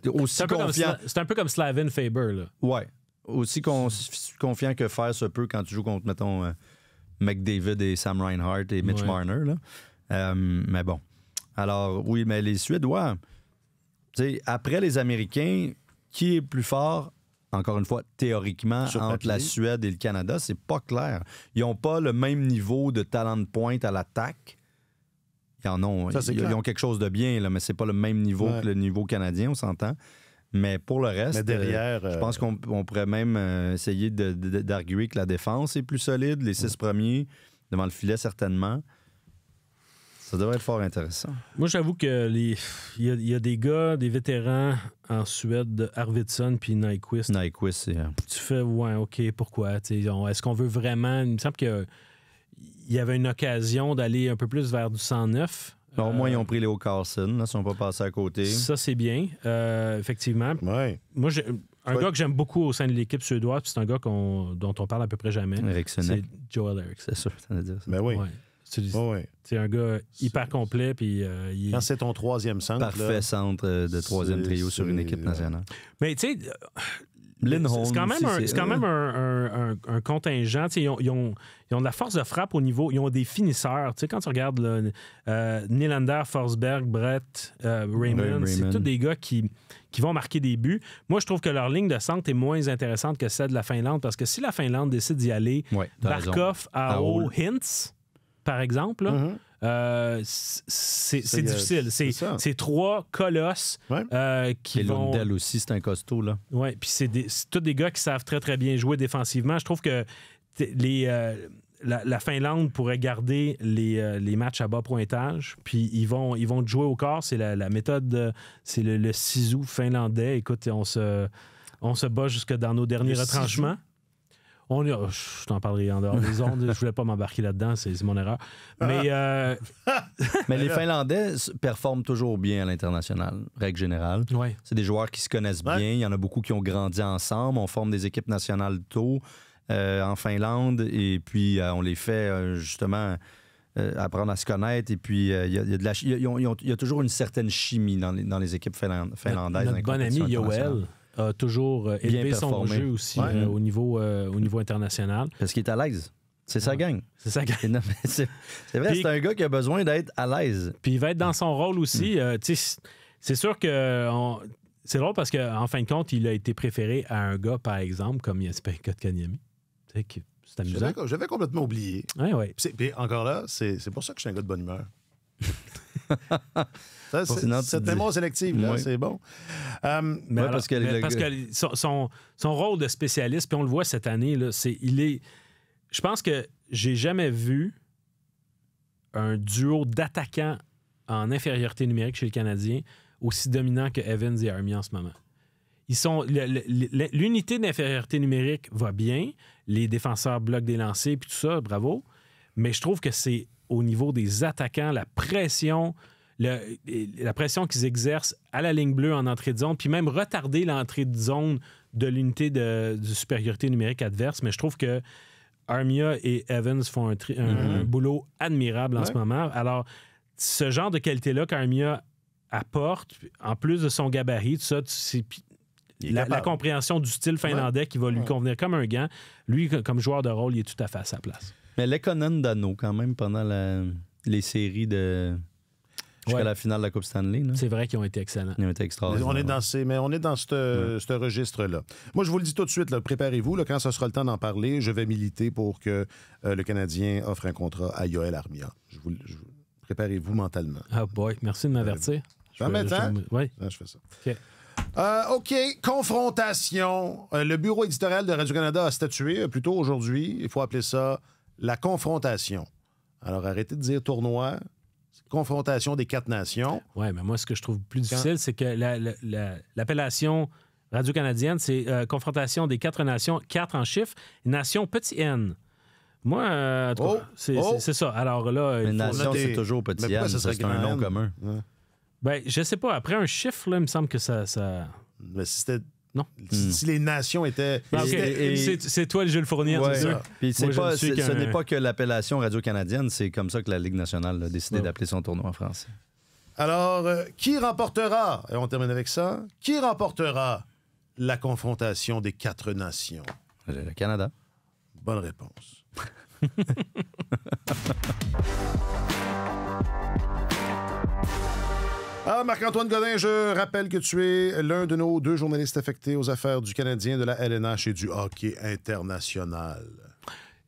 aussi confiant. C'est un peu comme Slavin Faber, là. Ouais. Aussi confiant que faire se peut quand tu joues contre, mettons, McDavid et Sam Reinhart et Mitch Marner, là. Mais bon. Alors, oui, mais les Suédois, après les Américains, qui est plus fort, encore une fois, théoriquement, entre la Suède et le Canada, c'est pas clair. Ils n'ont pas le même niveau de talent de pointe à l'attaque. Ils en ont. Ils ont quelque chose de bien, là, mais c'est pas le même niveau que le niveau canadien, on s'entend. Mais pour le reste, derrière, je pense qu'on pourrait même essayer d'arguer que la défense est plus solide, les 6 premiers, devant le filet certainement. Ça devrait être fort intéressant. Moi, j'avoue que il y a des gars, des vétérans en Suède, Arvidsson puis Nyquist. Nyquist, c'est... Tu fais, OK, pourquoi? Est-ce qu'on veut vraiment... Il me semble qu'il y avait une occasion d'aller un peu plus vers du 109. Au moins, ils ont pris Léo Carlson, là, ils ne sont pas passés à côté. Ça, c'est bien, effectivement. Ouais. Moi, un gars que j'aime beaucoup au sein de l'équipe suédoise, c'est un gars dont on parle à peu près jamais. C'est Joel Eriksson. C'est sûr, ça veut dire ça. Ben oui. Ouais. C'est un gars hyper complet. Puis, quand c'est ton 3e centre. Parfait centre de 3e trio sur une équipe nationale. Mais tu sais, c'est quand même un contingent. Ils ont de la force de frappe au niveau. Ils ont des finisseurs. Quand tu regardes Nylander, Forsberg, Brett, Raymond, c'est tous des gars qui vont marquer des buts. Moi, je trouve que leur ligne de centre est moins intéressante que celle de la Finlande parce que si la Finlande décide d'y aller, Barkov, Aho, Hintz, par exemple, c'est difficile. C'est 3 colosses qui vont... Et Lundell aussi, c'est un costaud, là. Oui, puis c'est tous des gars qui savent très, très bien jouer défensivement. Je trouve que la Finlande pourrait garder les matchs à bas pointage, puis ils vont jouer au corps. C'est la méthode, c'est le ciseau finlandais. Écoute, on se bat jusque dans nos derniers retranchements. Je t'en parlerai en dehors des ondes. Je voulais pas m'embarquer là-dedans, c'est mon erreur. Mais, mais les Finlandais performent toujours bien à l'international, règle générale. Ouais. C'est des joueurs qui se connaissent bien. Il y en a beaucoup qui ont grandi ensemble. On forme des équipes nationales tôt en Finlande et puis on les fait justement apprendre à se connaître. Et puis il y a toujours une certaine chimie dans les équipes finlandaises. Notre bon ami Yoel a toujours élevé son jeu aussi au niveau international. Parce qu'il est à l'aise. C'est sa gang. C'est sa gang. Non, c'est vrai, puis, c'est un gars qui a besoin d'être à l'aise. Puis il va être dans son rôle aussi. C'est sûr que... c'est drôle parce qu'en fin de compte, il a été préféré à un gars, par exemple, comme Jesper Kotkaniemi. C'est amusant. J'avais complètement oublié. Ouais. Puis encore là, c'est pour ça que je suis un gars de bonne humeur. Cette mémoire sélective, là, c'est bon. Parce que son rôle de spécialiste, puis on le voit cette année, là, je pense que j'ai jamais vu un duo d'attaquants en infériorité numérique chez le Canadien aussi dominant que Evans et Armia en ce moment. L'unité d'infériorité numérique va bien, les défenseurs bloquent des lancers, puis tout ça, bravo, mais je trouve que c'est au niveau des attaquants, la pression qu'ils exercent à la ligne bleue en entrée de zone, puis même retarder l'entrée de zone de l'unité de supériorité numérique adverse. Mais je trouve que Armia et Evans font un boulot admirable en ce moment. Alors, ce genre de qualité-là qu'Armia apporte, en plus de son gabarit, tout ça, la compréhension du style finlandais qui va lui convenir comme un gant. Lui, comme joueur de rôle, il est tout à fait à sa place. Mais Lekkonen Dano, quand même, pendant les séries jusqu'à la finale de la Coupe Stanley. Là. C'est vrai qu'ils ont été excellents. Ils ont été extraordinaires. On est dans ce registre-là. Moi, je vous le dis tout de suite, là, préparez-vous. Là, quand ce sera le temps d'en parler, je vais militer pour que le Canadien offre un contrat à Yoel Armia. Préparez-vous mentalement. Ah boy, merci de m'avertir. Oui. Je fais ça. OK, confrontation. Le bureau éditorial de Radio-Canada a statué plus tôt aujourd'hui. Il faut appeler ça la confrontation. Alors, arrêtez de dire tournoi. Confrontation des 4 nations. Oui, mais moi, ce que je trouve plus difficile, c'est que l'appellation radio-canadienne, c'est confrontation des 4 nations, 4 en chiffres, nation petit n. Moi, c'est ça. Alors là, une nation, c'est toujours petit n, c'est un nom commun. Ouais. Ben, je sais pas. Après un chiffre, là, il me semble que ça... Mais si c'était... Non. Si les nations étaient... C'est toi, Jules Fournier, c'est ça. Puis ce n'est pas que l'appellation radio-canadienne, c'est comme ça que la Ligue nationale a décidé d'appeler son tournoi en français. Alors, qui remportera, et on termine avec ça, qui remportera la confrontation des 4 nations? Le Canada. Bonne réponse. Ah, Marc-Antoine Godin, je rappelle que tu es l'un de nos 2 journalistes affectés aux affaires du Canadien, de la LNH et du hockey international.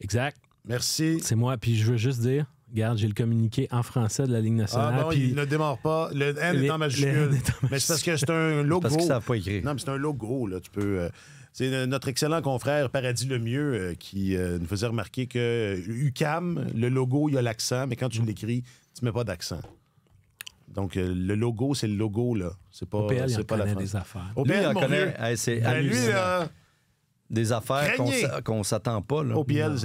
Exact. Merci. C'est moi. Puis je veux juste dire, regarde, j'ai le communiqué en français de la Ligue nationale. Ah non, il ne démarre pas. Le N est en majuscule. Mais c'est parce que c'est un logo. Parce qu'ils ne savent pas écrire. Non, mais c'est un logo. Là. Tu peux... C'est notre excellent confrère Paradis Lemieux qui nous faisait remarquer que UQAM, le logo, il y a l'accent, mais quand tu l'écris, tu ne mets pas d'accent. Donc, le logo, c'est le logo, là. C'est pas, OPL, c'est il pas la connaît France. des affaires. OPL, il connaît. C'est lui, des affaires qu'on ne s'attend pas. Là. OPL,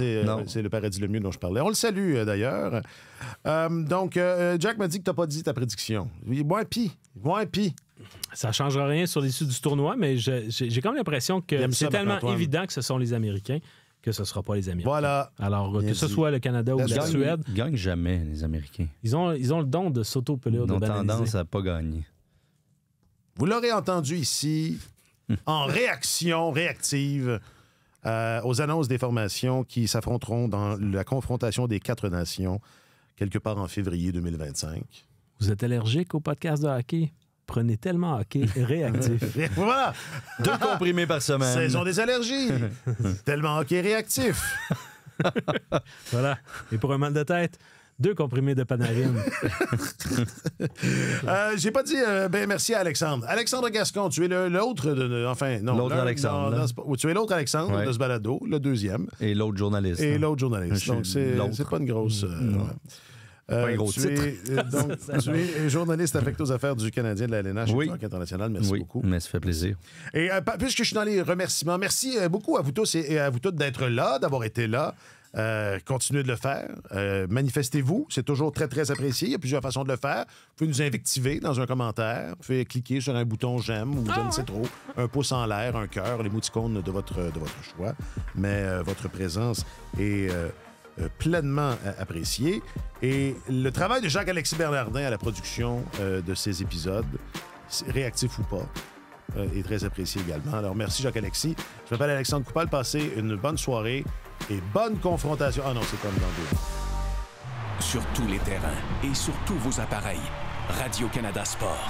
c'est le Paradis Lemieux dont je parlais. On le salue, d'ailleurs. Donc, Jack m'a dit que tu n'as pas dit ta prédiction. Moins pis. Ça ne changera rien sur l'issue du tournoi, mais j'ai comme l'impression que c'est tellement évident que ce sont les Américains que ce ne sera pas les Américains. Voilà. Alors, que ce soit le Canada ou la Suède... Ils ne gagnent jamais, les Américains. Ils ont le don de s'auto-peler, de banaliser. Ils ont tendance à ne pas gagner. Vous l'aurez entendu ici, en réactive aux annonces des formations qui s'affronteront dans la confrontation des 4 nations, quelque part en février 2025. Vous êtes allergique au podcast de hockey? Prenez tellement hockey réactif. Voilà! 2 comprimés par semaine. Saison des allergies. Tellement hockey réactif. Voilà. Et pour un mal de tête, 2 comprimés de Panarine. J'ai pas dit merci à Alexandre. Alexandre Gascon, tu es l'autre l'autre Alexandre. Tu es l'autre Alexandre de ce balado, le 2e. Et l'autre journaliste. Donc, c'est pas une grosse... Pas un gros titre. Tu es journaliste affecté aux affaires du Canadien de la LNH et du hockey international. Merci beaucoup. Mais ça fait plaisir. Et puisque je suis dans les remerciements, merci beaucoup à vous tous et à vous toutes d'être là, d'avoir été là. Continuez de le faire. Manifestez-vous. C'est toujours très, très apprécié. Il y a plusieurs façons de le faire. Vous pouvez nous invectiver dans un commentaire. Vous pouvez cliquer sur un bouton j'aime ou je ne sais trop. Un pouce en l'air, un cœur, l'émoticône de votre choix. Mais votre présence est... pleinement apprécié. Et le travail de Jacques-Alexis Bernardin à la production de ces épisodes, réactif ou pas, est très apprécié également. Alors, merci Jacques-Alexis. Je m'appelle Alexandre Coupal. Passez une bonne soirée et bonne confrontation. Ah non, c'est comme dans sur tous les terrains et sur tous vos appareils. Radio-Canada Sport.